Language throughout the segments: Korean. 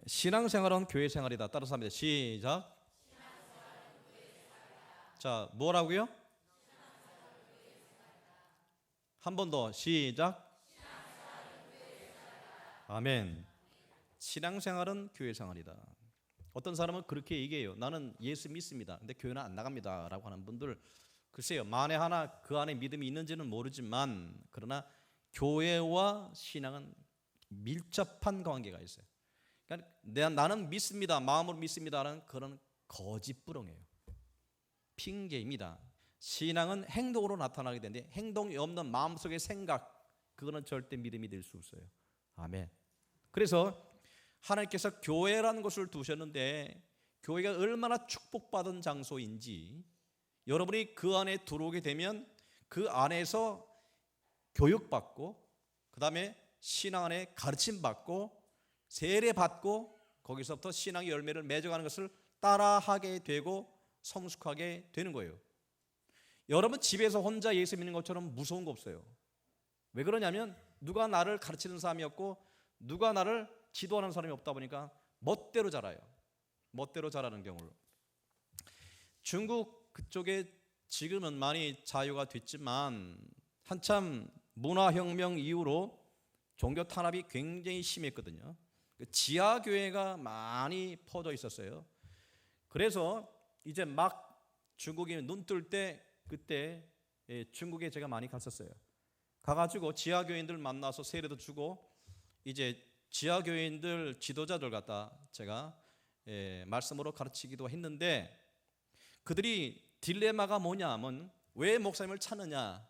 신앙생활은 교회생활이다. 따라서 합니다. 시작. 자, 뭐라고요? 한 번 더 시작. 아멘. 신앙생활은 교회생활이다. 어떤 사람은 그렇게 얘기해요. 나는 예수 믿습니다. 근데 교회는 안 나갑니다 라고 하는 분들, 글쎄요, 만에 하나 그 안에 믿음이 있는지는 모르지만, 그러나 교회와 신앙은 밀접한 관계가 있어요. 그러니까 나는 믿습니다, 마음으로 믿습니다라는 그런 거짓부렁이에요. 핑계입니다. 신앙은 행동으로 나타나게 되는데, 행동이 없는 마음속의 생각, 그거는 절대 믿음이 될 수 없어요. 아멘. 그래서 하나님께서 교회라는 것을 두셨는데, 교회가 얼마나 축복받은 장소인지, 여러분이 그 안에 들어오게 되면 그 안에서 교육받고, 그 다음에 신앙 안에 가르침받고 세례받고, 거기서부터 신앙의 열매를 맺어가는 것을 따라하게 되고 성숙하게 되는 거예요. 여러분 집에서 혼자 예수 믿는 것처럼 무서운 거 없어요. 왜 그러냐면 누가 나를 가르치는 사람이 없고 누가 나를 지도하는 사람이 없다 보니까 멋대로 자라요. 멋대로 자라는 경우로. 중국 그쪽에 지금은 많이 자유가 됐지만 한참 문화혁명 이후로 종교 탄압이 굉장히 심했거든요. 지하교회가 많이 퍼져 있었어요. 그래서 이제 막 중국이 눈 뜰 때, 그때 중국에 제가 많이 갔었어요. 가가지고 지하교인들 만나서 세례도 주고, 이제 지하교인들 지도자들 갖다 제가 말씀으로 가르치기도 했는데, 그들이 딜레마가 뭐냐면 왜 목사님을 찾느냐,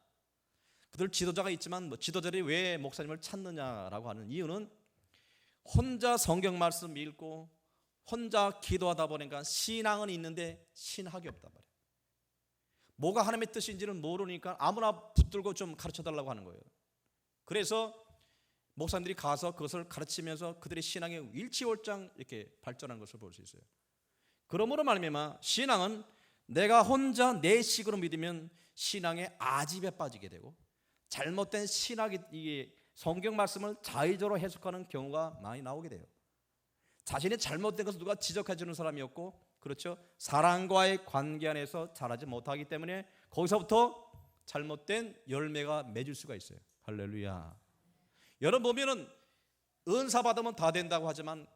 그들 지도자가 있지만 지도자들이 왜 목사님을 찾느냐라고 하는 이유는 혼자 성경 말씀 읽고 혼자 기도하다 보니까 신앙은 있는데 신학이 없단 말이에요. 뭐가 하나님의 뜻인지는 모르니까 아무나 붙들고 좀 가르쳐달라고 하는 거예요. 그래서 목사님들이 가서 그것을 가르치면서 그들의 신앙이 일치월장 이렇게 발전한 것을 볼 수 있어요. 그러므로 말미암아 신앙은 내가 혼자 내 식으로 믿으면 신앙의 아집에 빠지게 되고, 잘못된 신학이 성경 말씀을 자의적으로 해석하는 경우가 많이 나오게 돼요. 자신이 잘못된 것을 누가 지적해 주는 사람이 없고, 그렇죠, 사랑과의 관계 안에서 자라지 못하기 때문에 거기서부터 잘못된 열매가 맺을 수가 있어요. 할렐루야. 여러분 보면은 은사 받으면 다 된다고 하지만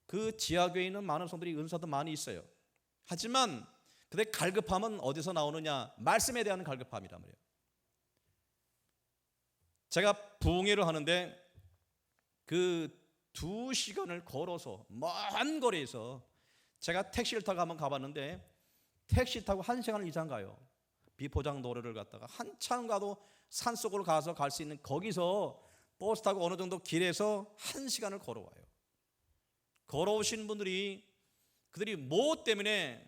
그 지하교회에 있는 많은 성도들이 은사도 많이 있어요. 하지만 그들의 갈급함은 어디서 나오느냐? 말씀에 대한 갈급함이란 말이에요. 제가 부흥회를 하는데 그 2시간을 걸어서 먼 거리에서, 제가 택시를 타고 한번 가봤는데 택시 타고 1시간 이상 가요. 비포장 도로를 갔다가 한참 가도 산속으로 가서 갈 수 있는 거기서 버스 타고 어느 정도 길에서 1시간을 걸어와요. 걸어오신 분들이, 그들이 뭐 때문에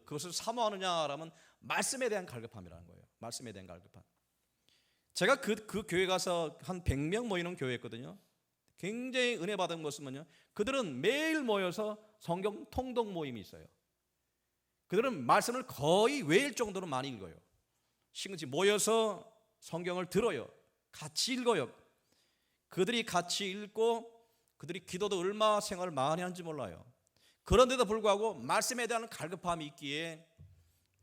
그것을 사모하느냐라면 말씀에 대한 갈급함이라는 거예요. 말씀에 대한 갈급함. 제가 그 교회 가서 한 100명 모이는 교회였거든요. 굉장히 은혜 받은 것은 뭐냐? 그들은 매일 모여서 성경 통독 모임이 있어요. 그들은 말씀을 거의 외일 정도로 많이 읽어요. 시금치 모여서 성경을 들어요. 같이 읽어요. 그들이 같이 읽고 그들이 기도도 얼마 생활을 많이 하는지 몰라요. 그런데도 불구하고 말씀에 대한 갈급함이 있기에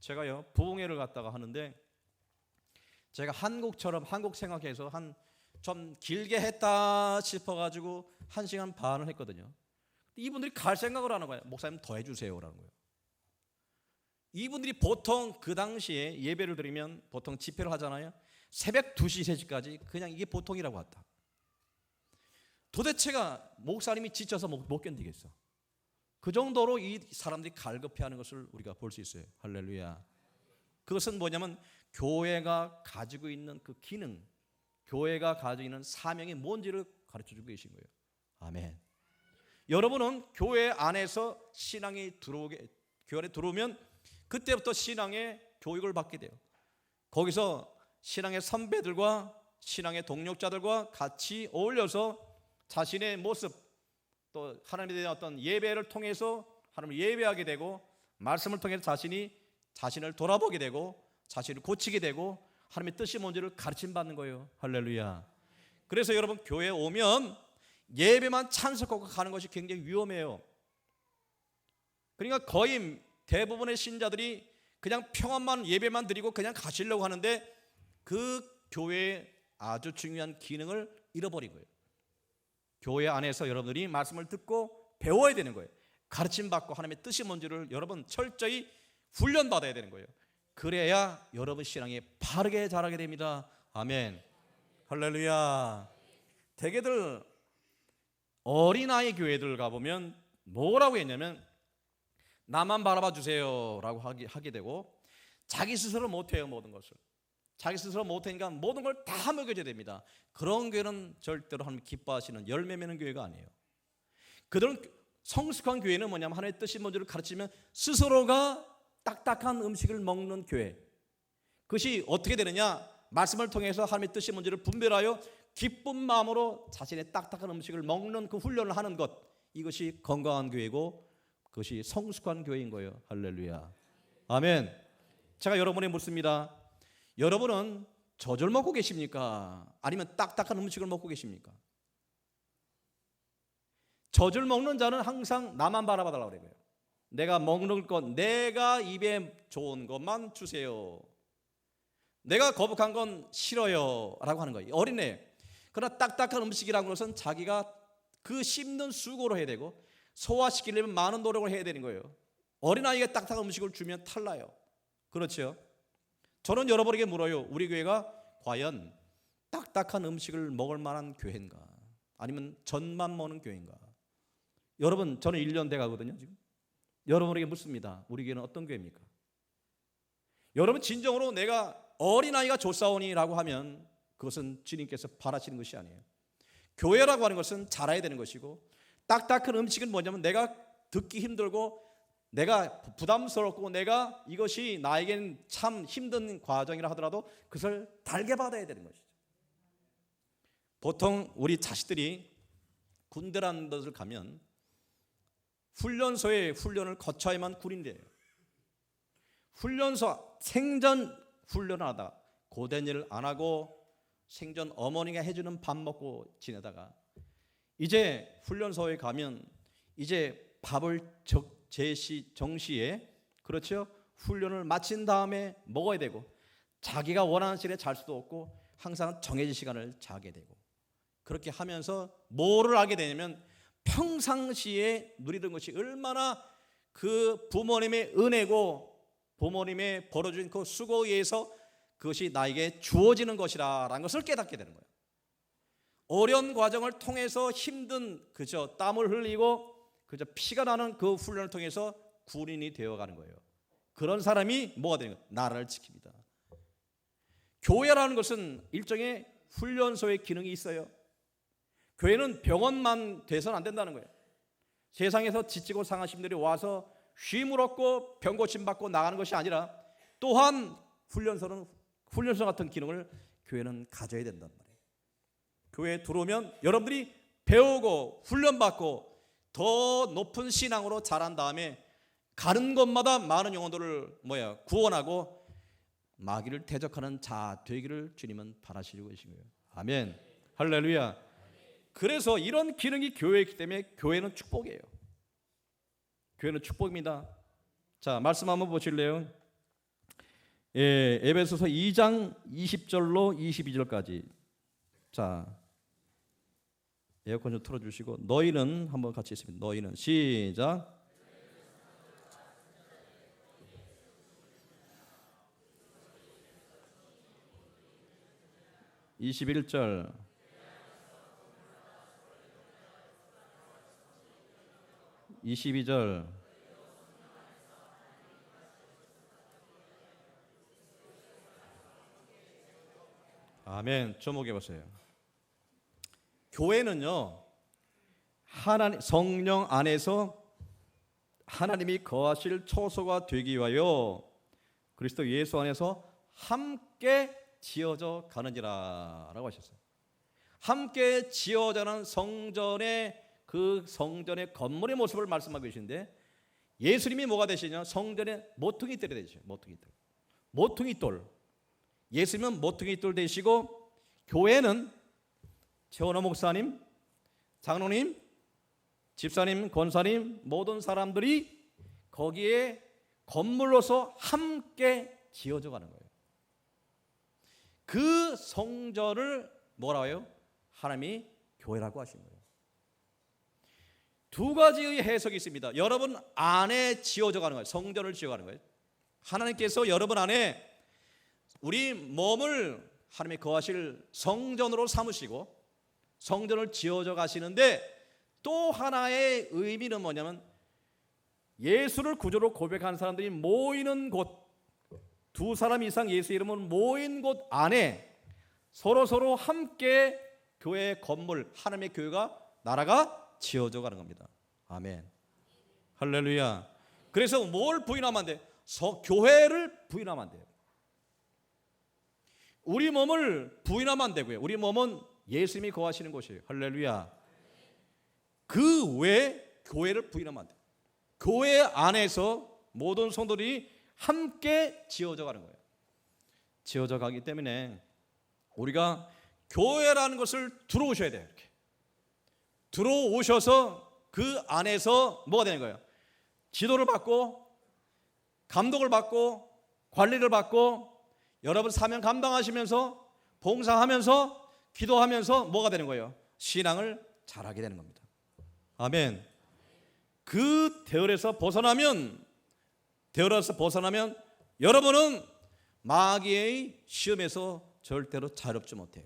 제가요 부흥회를 갔다가 하는데, 제가 한국처럼 한국 생각해서 좀 길게 했다 싶어가지고 1시간 반을 했거든요. 이분들이 갈 생각을 하는 거예요. 목사님 더 해주세요라는 거예요. 이분들이 보통 그 당시에 예배를 드리면 보통 집회를 하잖아요. 새벽 2시, 3시까지 그냥 이게 보통이라고 했다. 도대체가 목사님이 지쳐서 못 견디겠어. 그 정도로 이 사람들이 갈급해하는 것을 우리가 볼 수 있어요. 할렐루야. 그것은 뭐냐면 교회가 가지고 있는 그 기능, 교회가 가지고 있는 사명이 뭔지를 가르쳐주고 계신 거예요. 아멘. 여러분은 교회 안에서 신앙이 교회 안에 들어오면 그때부터 신앙의 교육을 받게 돼요. 거기서 신앙의 선배들과 신앙의 동력자들과 같이 어울려서 자신의 모습, 또 하나님에 대한 어떤 예배를 통해서 하나님을 예배하게 되고, 말씀을 통해서 자신을 돌아보게 되고 자신을 고치게 되고 하나님의 뜻이 뭔지를 가르침받는 거예요. 할렐루야. 그래서 여러분 교회에 오면 예배만 찬석하고 가는 것이 굉장히 위험해요. 그러니까 거의 대부분의 신자들이 그냥 평안만 예배만 드리고 그냥 가시려고 하는데 그 교회의 아주 중요한 기능을 잃어버린 거예요. 교회 안에서 여러분들이 말씀을 듣고 배워야 되는 거예요. 가르침 받고 하나님의 뜻이 뭔지를 여러분 철저히 훈련받아야 되는 거예요. 그래야 여러분 신앙이 바르게 자라게 됩니다. 아멘. 할렐루야. 대개들 어린아이 교회들 가보면 뭐라고 했냐면 나만 바라봐 주세요 라고 하게 되고 자기 스스로 못해요. 모든 것을 자기 스스로 못하니까 모든 걸 다 먹여줘야 됩니다. 그런 교회는 절대로 하나님 기뻐하시는 열매 맺는 교회가 아니에요. 그들은 성숙한 교회는 뭐냐면 하나님의 뜻이 뭔지를 가르치면 스스로가 딱딱한 음식을 먹는 교회. 그것이 어떻게 되느냐, 말씀을 통해서 하나님의 뜻이 뭔지를 분별하여 기쁜 마음으로 자신의 딱딱한 음식을 먹는 그 훈련을 하는 것, 이것이 건강한 교회고 그것이 성숙한 교회인 거예요. 할렐루야. 아멘. 제가 여러분에게 묻습니다. 여러분은 젖을 먹고 계십니까? 아니면 딱딱한 음식을 먹고 계십니까? 젖을 먹는 자는 항상 나만 바라봐달라고 그래요. 내가 먹는 것, 내가 입에 좋은 것만 주세요. 내가 거북한 건 싫어요 라고 하는 거예요. 어린애. 그러나 딱딱한 음식이라는 것은 자기가 그 씹는 수고를 해야 되고 소화시키려면 많은 노력을 해야 되는 거예요. 어린아이가 딱딱한 음식을 주면 탈나요. 그렇죠? 저는 여러분에게 물어요. 우리 교회가 과연 딱딱한 음식을 먹을 만한 교회인가? 아니면 젖만 먹는 교회인가? 여러분, 저는 1년 돼 가거든요 지금. 여러분에게 묻습니다. 우리 교회는 어떤 교회입니까? 여러분 진정으로 내가 어린아이가 줬사오니라고 하면 그것은 주님께서 바라시는 것이 아니에요. 교회라고 하는 것은 자라야 되는 것이고, 딱딱한 음식은 뭐냐면 내가 듣기 힘들고 내가 부담스럽고 내가 이것이 나에게는 참 힘든 과정이라 하더라도 그것을 달게 받아야 되는 것이죠. 보통 우리 자식들이 군대라는 것을 가면 훈련소에 훈련을 거쳐야만 군인이 돼요. 훈련소 생전 훈련을 하다가 고된 일을 안 하고 생전 어머니가 해주는 밥 먹고 지내다가 이제 훈련소에 가면 이제 밥을 정시에, 그렇죠? 훈련을 마친 다음에 먹어야 되고 자기가 원하는 시간에 잘 수도 없고 항상 정해진 시간을 자게 되고, 그렇게 하면서 뭐를 알게 되냐면 평상시에 누리던 것이 얼마나 그 부모님의 은혜고 부모님의 벌어준 그 수고에 의해서 그것이 나에게 주어지는 것이라는 것을 깨닫게 되는 거예요. 어려운 과정을 통해서 힘든 그저 땀을 흘리고 그저 피가 나는 그 훈련을 통해서 군인이 되어가는 거예요. 그런 사람이 뭐가 되는 거예요? 나라를 지킵니다. 교회라는 것은 일종의 훈련소의 기능이 있어요. 교회는 병원만 돼서는 안 된다는 거예요. 세상에서 지치고 상하신 분들이 와서 쉼을 얻고 병 고침 받고 나가는 것이 아니라 또한 훈련소 같은 기능을 교회는 가져야 된단 말이에요. 교회에 들어오면 여러분들이 배우고 훈련받고 더 높은 신앙으로 자란 다음에 가는 곳마다 많은 영혼들을 구원하고 마귀를 대적하는 자 되기를 주님은 바라시고 계신 거예요. 아멘. 할렐루야. 그래서 이런 기능이 교회에 있기 때문에 교회는 축복이에요. 교회는 축복입니다. 자, 말씀 한번 보실래요? 예, 에베소서 2장 20절로 22절까지. 자, 에어컨 좀 틀어주시고 너희는 한번 같이 있습니다. 너희는 시작. 21절. (22절) 아멘. 주목해 보세요. 교회는요, 하나님 성령 안에서 하나님이 거하실 처소가 되기 위하여 그리스도 예수 안에서 함께 지어져 가느니라라고 하셨어요. 함께 지어져는 성전의 그 성전의 건물의 모습을 말씀하고 계시는데, 예수님이 뭐가 되시냐? 성전의 모퉁이 돌이 되시죠. 모퉁이 돌. 예수님은 모퉁이 돌 되시고, 교회는 최원호 목사님, 장로님, 집사님, 권사님 모든 사람들이 거기에 건물로서 함께 지어져 가는 거예요. 그 성전을 뭐라고 해요? 하나님이 교회라고 하신 거예요. 두 가지의 해석이 있습니다. 여러분 안에 지어져 가는 거예요. 성전을 지어가는 거예요. 하나님께서 여러분 안에 우리 몸을 하나님의 거하실 성전으로 삼으시고 성전을 지어져 가시는데, 또 하나의 의미는 뭐냐면 예수를 구주로 고백한 사람들이 모이는 곳, 두 사람 이상 예수 이름으로 모인 곳 안에 서로 함께 교회 건물, 하나님의 교회가, 나라가 지어져 가는 겁니다. 아멘. 할렐루야. 그래서 뭘 부인하면 안 돼? 교회를 부인하면 안 돼요. 우리 몸을 부인하면 안 되고요. 우리 몸은 예수님이 거하시는 곳이에요. 할렐루야. 그 외에 교회를 부인하면 안 돼요. 교회 안에서 모든 성도들이 함께 지어져 가는 거예요. 지어져 가기 때문에 우리가 교회라는 것을 들어오셔야 돼요. 이렇게 들어오셔서 그 안에서 뭐가 되는 거예요? 지도를 받고 감독을 받고 관리를 받고 여러분 사명 감당하시면서 봉사하면서 기도하면서 뭐가 되는 거예요? 신앙을 잘하게 되는 겁니다. 아멘. 그 대열에서 벗어나면 여러분은 마귀의 시험에서 절대로 자유롭지 못해요.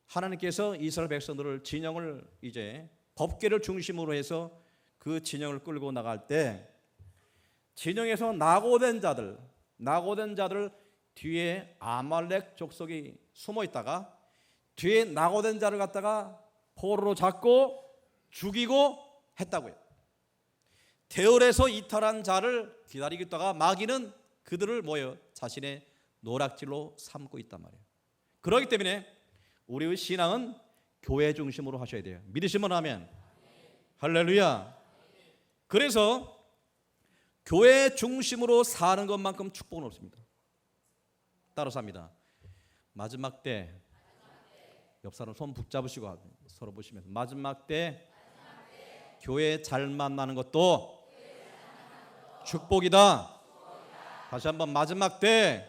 하나님께서 이스라엘 백성들을 진영을 이제 법궤를 중심으로 해서 그 진영을 끌고 나갈 때 진영에서 낙오된 자들 뒤에 아말렉 족속이 숨어 있다가 뒤에 낙오된 자를 갖다가 포로로 잡고 죽이고 했다고요. 대열에서 이탈한 자를 기다리고 있다가 마귀는 그들을 자신의 노략질로 삼고 있단 말이에요. 그렇기 때문에 우리의 신앙은 교회 중심으로 하셔야 돼요. 믿으시면 아멘. 할렐루야. 그래서 교회 중심으로 사는 것만큼 축복은 없습니다. 따라서 합니다. 마지막 때 옆 사람 손 붙잡으시고 서로 보시면서 마지막 때 교회 잘 만나는 것도 축복이다. 다시 한번 마지막 때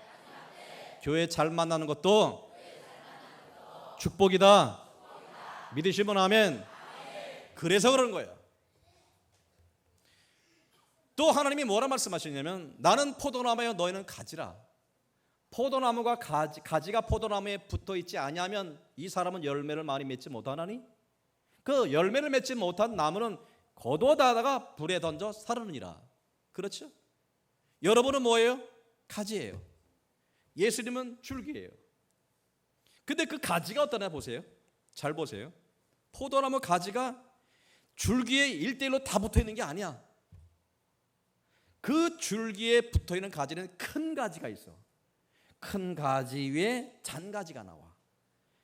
교회 잘 만나는 것도 축복이다. 믿으시면 아멘. 그래서 그런 거예요. 또 하나님이 뭐라 말씀하시냐면 나는 포도나무여 너희는 가지라. 포도나무가 가지가 포도나무에 붙어 있지 아니하면 이 사람은 열매를 많이 맺지 못하나니 그 열매를 맺지 못한 나무는 거두어다가 불에 던져 사르느니라. 그렇죠? 여러분은 뭐예요? 가지예요. 예수님은 줄기예요. 근데 그 가지가 어떠냐 보세요. 잘 보세요. 포도나무 가지가 줄기에 1대1로 다 붙어 있는 게 아니야. 그 줄기에 붙어 있는 가지는 큰 가지가 있어. 큰 가지 위에 잔가지가 나와.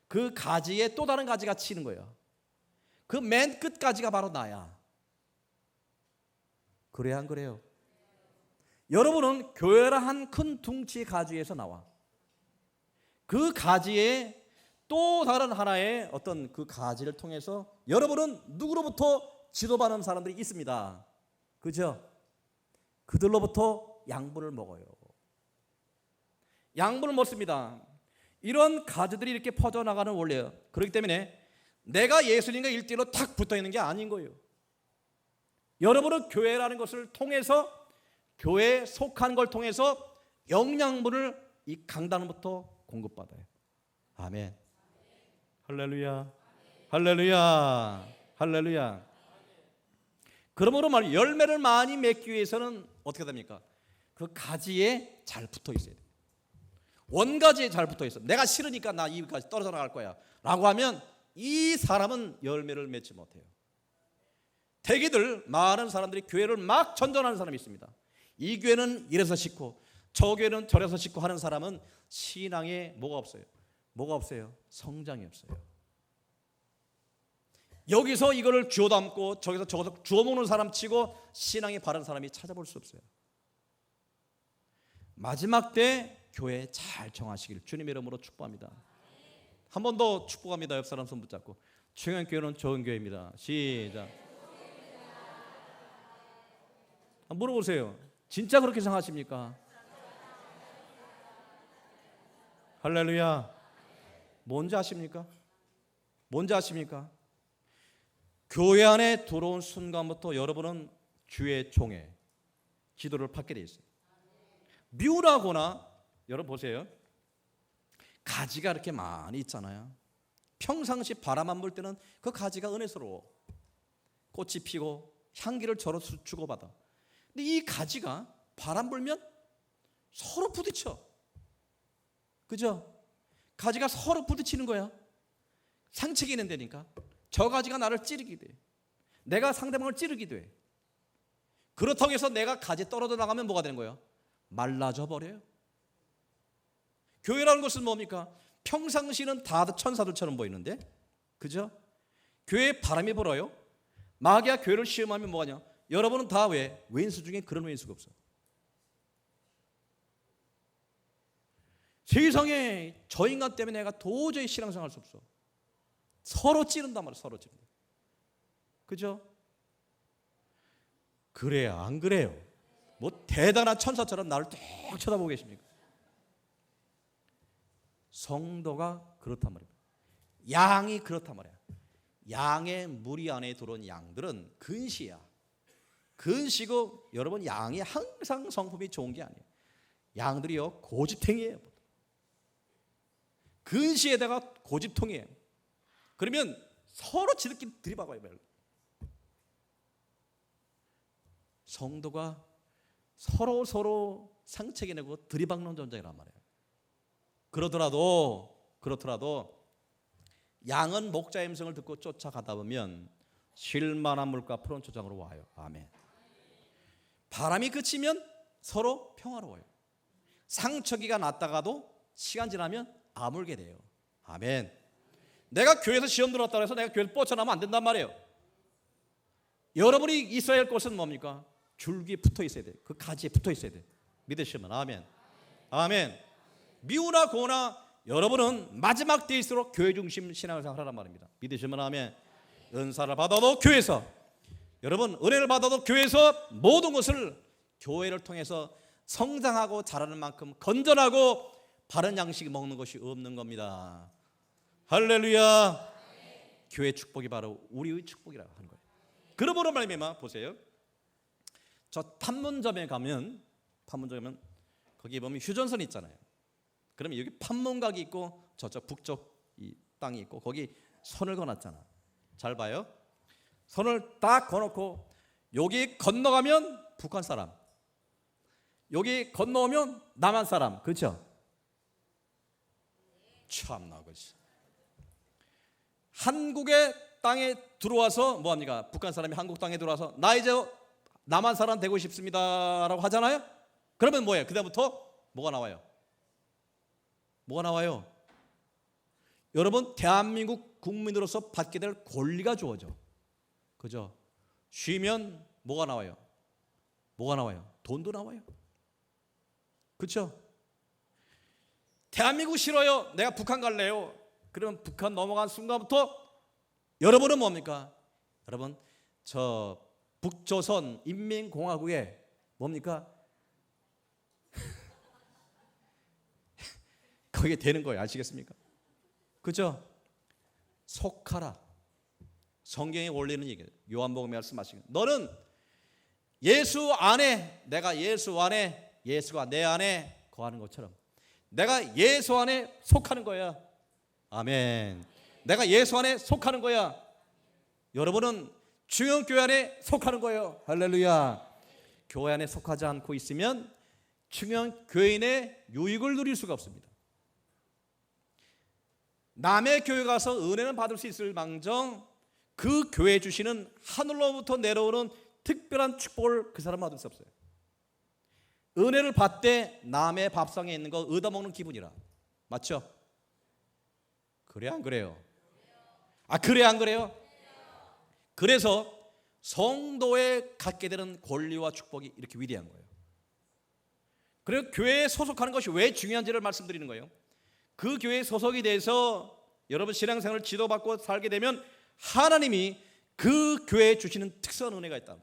그 가지에 또 다른 가지가 치는 거예요. 그 맨 끝가지가 바로 나야. 그래야 안 그래요? 여러분은 교회라 한 큰 둥치의 가지에서 나와. 그 가지에 또 다른 하나의 어떤 그 가지를 통해서 여러분은 누구로부터 지도받는 사람들이 있습니다. 그죠? 그들로부터 양분을 먹어요. 양분을 먹습니다. 이런 가지들이 이렇게 퍼져나가는 원리예요. 그렇기 때문에 내가 예수님과 일대일로 탁 붙어있는 게 아닌 거예요. 여러분은 교회라는 것을 통해서 교회에 속한 걸 통해서 영양분을 이 강단부터 공급받아요. 아멘. 할렐루야. 할렐루야. 할렐루야. 그러므로 말 열매를 많이 맺기 위해서는 어떻게 됩니까? 그 가지에 잘 붙어 있어야 돼요. 원가지에 잘 붙어 있어. 내가 싫으니까 나 이 가지 떨어져 나갈 거야 라고 하면 이 사람은 열매를 맺지 못해요. 대기들 많은 사람들이 교회를 막 전전하는 사람이 있습니다. 이 교회는 이래서 싫고 저 교회는 저래서 싫고 하는 사람은 신앙에 뭐가 없어요? 뭐가 없어요? 성장이 없어요. 여기서 이거를 주워 담고 저기서 저기서 주워 먹는 사람 치고 신앙이 바른 사람이 찾아볼 수 없어요. 마지막 때 교회 잘 정하시길 주님의 이름으로 축복합니다. 한 번 더 축복합니다. 옆 사람 손 붙잡고. 충영교회는 좋은 교회입니다. 시작. 물어보세요. 진짜 그렇게 생각하십니까? 할렐루야. 뭔지 아십니까? 뭔지 아십니까? 교회 안에 들어온 순간부터 여러분은 주의 종에 기도를 받게 돼 있어요. 묘라거나 여러분 보세요. 가지가 이렇게 많이 있잖아요. 평상시 바람 안 불 때는 그 가지가 은혜스러워. 꽃이 피고 향기를 서로 주고받아. 근데 이 가지가 바람 불면 서로 부딪혀. 그죠? 가지가 서로 부딪히는 거야. 상책이 있는 데니까. 저 가지가 나를 찌르기도 해. 내가 상대방을 찌르기도 해. 그렇다고 해서 내가 가지 떨어져 나가면 뭐가 되는 거예요? 말라져 버려요. 교회라는 것은 뭡니까? 평상시는 다 천사들처럼 보이는데, 그죠? 교회에 바람이 불어요. 마귀가 교회를 시험하면 뭐하냐? 여러분은 다 왜? 왼수 중에 그런 왼수가 없어. 세상에 저 인간 때문에 내가 도저히 신앙생활 할 수 없어. 서로 찌른단 말이야. 서로 찌른다. 그죠? 그래요? 안 그래요? 뭐 대단한 천사처럼 나를 쭉 쳐다보고 계십니까? 성도가 그렇단 말이에요. 양이 그렇단 말이야. 양의 무리 안에 들어온 양들은 근시야. 근시고 여러분 양이 항상 성품이 좋은 게 아니에요. 양들이요 고집탱이에요. 근시에다가 고집통이에요. 그러면 서로 지들끼리 들이박아요. 성도가 서로 상책이내고 들이박는 존재란 말이에요. 그렇더라도 양은 목자의 음성을 듣고 쫓아가다 보면 쉴만한 물과 푸른 초장으로 와요. 아멘. 바람이 그치면 서로 평화로워요. 상처기가 났다가도 시간 지나면 아물게 돼요. 아멘. 내가 교회에서 시험 들었다고 해서 내가 교회에서 뻗쳐나면 안 된단 말이에요. 여러분이 있어야 할 곳은 뭡니까? 줄기에 붙어 있어야 돼. 그 가지에 붙어 있어야 돼. 믿으시면 아멘. 아멘. 미우나 고나 여러분은 마지막 때일수록 교회 중심 신앙을 하라는 말입니다. 믿으시면 아멘. 은사를 받아도 교회에서, 여러분 은혜를 받아도 교회에서 모든 것을 교회를 통해서 성장하고 자라는 만큼 건전하고 바른 양식이 먹는 것이 없는 겁니다. 할렐루야. 교회 축복이 바로 우리의 축복이라고 하는 거예요. 그러므로 말미암아 보세요. 저 판문점에 가면 거기 보면 휴전선이 있잖아요. 그러면 여기 판문각이 있고 저쪽 북쪽 이 땅이 있고 거기 선을 그어놨잖아. 잘 봐요. 선을 딱 그어놓고 여기 건너가면 북한 사람, 여기 건너오면 남한 사람. 그렇죠? 참나 그렇지. 한국의 땅에 들어와서 뭐합니까? 북한 사람이 한국 땅에 들어와서 나 이제 남한 사람 되고 싶습니다 라고 하잖아요. 그러면 뭐예요? 그다음부터 뭐가 나와요? 뭐가 나와요? 여러분 대한민국 국민으로서 받게 될 권리가 주어져. 그죠? 쉬면 뭐가 나와요? 뭐가 나와요? 돈도 나와요. 그렇죠? 대한민국 싫어요. 내가 북한 갈래요. 그러면 북한 넘어간 순간부터 여러분은 뭡니까? 여러분 저 북조선 인민공화국에 뭡니까? 거기에 되는 거예요. 아시겠습니까? 그죠? 속하라. 성경에 올리는 얘기예요. 요한복음에 말씀하시는 너는 예수 안에, 내가 예수 안에, 예수가 내 안에 거하는 것처럼 내가 예수 안에 속하는 거야. 아멘. 내가 예수 안에 속하는 거야. 여러분은 중형교회 안에 속하는 거예요. 할렐루야. 교회 안에 속하지 않고 있으면 중형교인의 유익을 누릴 수가 없습니다. 남의 교회 가서 은혜는 받을 수 있을 망정 그 교회 주시는 하늘로부터 내려오는 특별한 축복을 그 사람은 받을 수 없어요. 은혜를 받되 남의 밥상에 있는 거 얻어먹는 기분이라. 맞죠? 그래 안 그래요? 그래 안 그래요? 그래서 성도에 갖게 되는 권리와 축복이 이렇게 위대한 거예요. 그리고 교회에 소속하는 것이 왜 중요한지를 말씀드리는 거예요. 그 교회에 소속이 돼서 여러분 신앙생활을 지도받고 살게 되면 하나님이 그 교회에 주시는 특수한 은혜가 있다.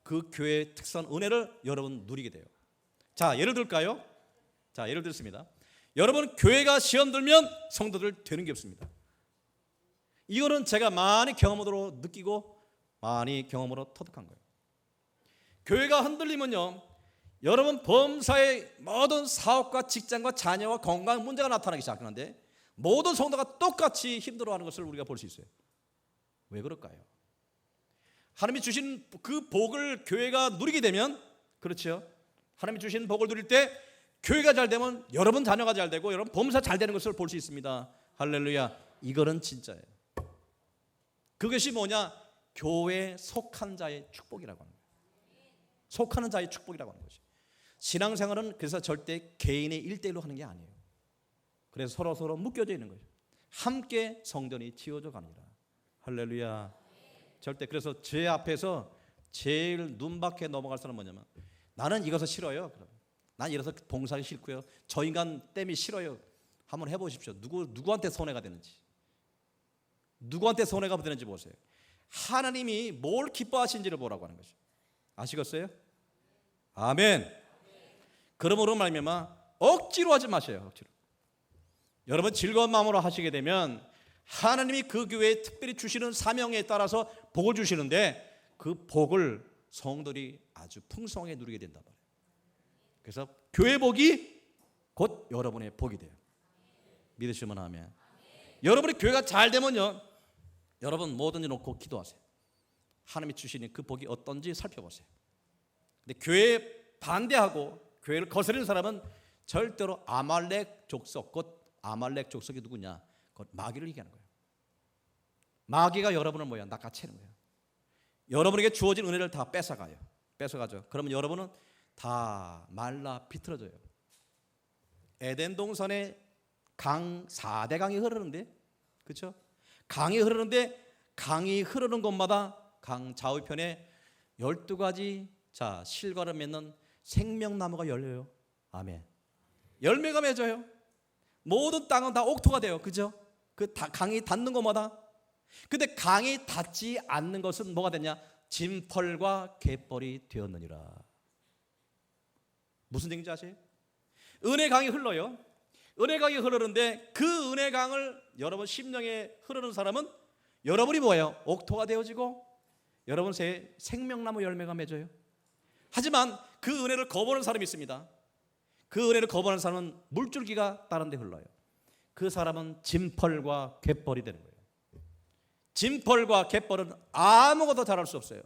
그 교회의 특수한 은혜를 여러분 누리게 돼요. 자, 예를 들까요? 자, 예를 들습니다. 여러분 교회가 시험 들면 성도들 되는 게 없습니다. 이거는 제가 많이 경험으로 느끼고 많이 경험으로 터득한 거예요. 교회가 흔들리면요, 여러분 범사의 모든 사업과 직장과 자녀와 건강 문제가 나타나기 시작하는데 모든 성도가 똑같이 힘들어하는 것을 우리가 볼 수 있어요. 왜 그럴까요? 하나님이 주신 그 복을 교회가 누리게 되면, 그렇죠, 하나님이 주신 복을 누릴 때 교회가 잘 되면 여러분 자녀가 잘 되고 여러분 범사 잘 되는 것을 볼 수 있습니다. 할렐루야. 이거는 진짜예요. 그것이 뭐냐? 교회에 속한 자의 축복이라고 하는 거예요. 속하는 자의 축복이라고 하는 것이. 신앙생활은 그래서 절대 개인의 1대1로 하는 게 아니에요. 그래서 서로 묶여져 있는 거죠. 함께 성전이 지어져 갑니다. 할렐루야. 절대. 그래서 제 앞에서 제일 눈밖에 넘어갈 사람은 뭐냐면, 나는 이것을 싫어요. 난 이래서 봉사하기 싫고요, 저 인간 때문에 싫어요. 한번 해보십시오. 누구한테 손해가 되는지, 누구한테 손해가 되는지 보세요. 하나님이 뭘 기뻐하신지를 보라고 하는 거죠. 아시겠어요? 아멘. 그러므로 말미암아 억지로 하지 마세요. 억지로. 여러분 즐거운 마음으로 하시게 되면 하나님이 그 교회에 특별히 주시는 사명에 따라서 복을 주시는데 그 복을 성도들이 아주 풍성하게 누리게 된단 말이에요. 그래서 교회 복이 곧 여러분의 복이 돼요. 믿으시면 아멘. 여러분의 교회가 잘 되면요, 여러분 뭐든지 놓고 기도하세요. 하나님이 주시는 그 복이 어떤지 살펴보세요. 근데 교회에 반대하고 교회를 거스르는 사람은 절대로 아말렉 족속, 곧 아말렉 족속이 누구냐? 곧 마귀를 얘기하는 거예요. 마귀가 여러분을 뭐야? 낚아채는 거예요. 여러분에게 주어진 은혜를 다 뺏어가죠. 그러면 여러분은 다 말라 비틀어져요. 에덴 동산에 강 4대 강이 흐르는데, 그렇죠? 강이 흐르는데 강이 흐르는 곳마다 강 좌우편에 12가지 실과를 맺는 생명나무가 열려요. 아멘. 열매가 맺어요. 모든 땅은 다 옥토가 돼요. 그죠? 강이 닿는 곳마다. 근데 강이 닿지 않는 것은 뭐가 됐냐? 진펄과 갯벌이 되었느니라. 무슨 얘기인지 아세요? 은혜 강이 흘러요. 은혜 강이 흐르는데 그 은혜 강을 여러분 심령에 흐르는 사람은 여러분이 뭐예요? 옥토가 되어지고 여러분 새에 생명나무 열매가 맺어요. 하지만 그 은혜를 거부하는 사람이 있습니다. 그 은혜를 거부하는 사람은 물줄기가 다른 데 흘러요. 그 사람은 진펄과 갯벌이 되는 거예요. 진펄과 갯벌은 아무것도 잘할 수 없어요.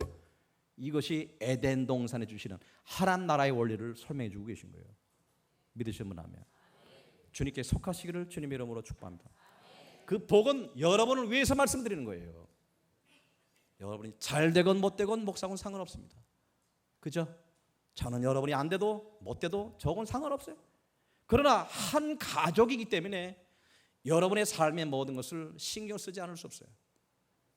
이것이 에덴 동산에 주시는 하나님 나라의 원리를 설명해 주고 계신 거예요. 믿으시면 아멘. 주님께 속하시기를 주님의 이름으로 축복합니다. 그 복은 여러분을 위해서 말씀드리는 거예요. 여러분이 잘 되건 못 되건 목사하고는 상관없습니다. 그죠? 저는 여러분이 안 돼도 못 돼도 저건 상관없어요. 그러나 한 가족이기 때문에 여러분의 삶의 모든 것을 신경 쓰지 않을 수 없어요.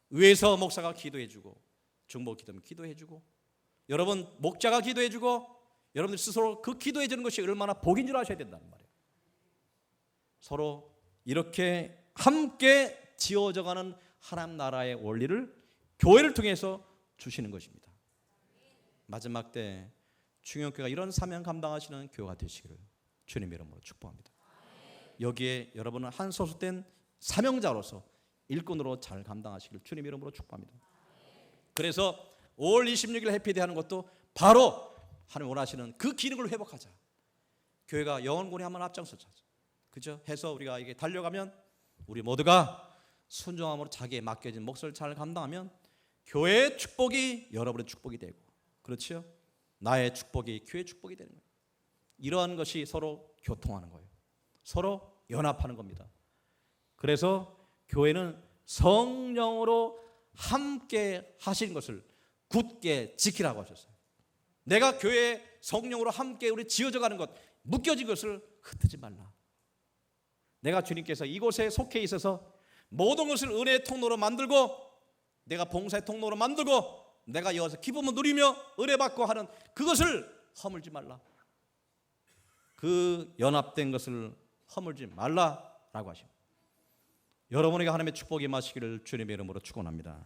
위에서 목사가 기도해주고, 중보 기도면 기도해주고, 여러분 목자가 기도해주고, 여러분들 스스로 그 기도해주는 것이 얼마나 복인 줄 아셔야 된다는 말이에요. 서로 이렇게 함께 지어져가는 하나님 나라의 원리를 교회를 통해서 주시는 것입니다. 마지막 때 중형교회가 이런 사명 감당하시는 교회가 되시기를 주님의 이름으로 축복합니다. 여기에 여러분은 한 소속된 사명자로서 일꾼으로 잘 감당하시기를 주님의 이름으로 축복합니다. 그래서 5월 26일 해피데이 하는 것도 바로 하나님 원하시는 그 기능을 회복하자. 교회가 영혼군에 한번 앞장서자. 그죠? 해서 우리가 이게 달려가면 우리 모두가 순종함으로 자기에 맡겨진 몫을 잘 감당하면 교회의 축복이 여러분의 축복이 되고, 그렇죠? 나의 축복이 교회의 축복이 되는 거예요. 이러한 것이 서로 교통하는 거예요. 서로 연합하는 겁니다. 그래서 교회는 성령으로 함께 하신 것을 굳게 지키라고 하셨어요. 내가 교회에 성령으로 함께 우리 지어져 가는 것, 묶여진 것을 흩지 말라. 내가 주님께서 이곳에 속해 있어서 모든 것을 은혜의 통로로 만들고, 내가 봉사의 통로로 만들고, 내가 여기서 기쁨을 누리며 은혜 받고 하는 그것을 허물지 말라. 그 연합된 것을 허물지 말라라고 하십니다. 여러분에게 하나님의 축복이 임하시기를 주님의 이름으로 축원합니다.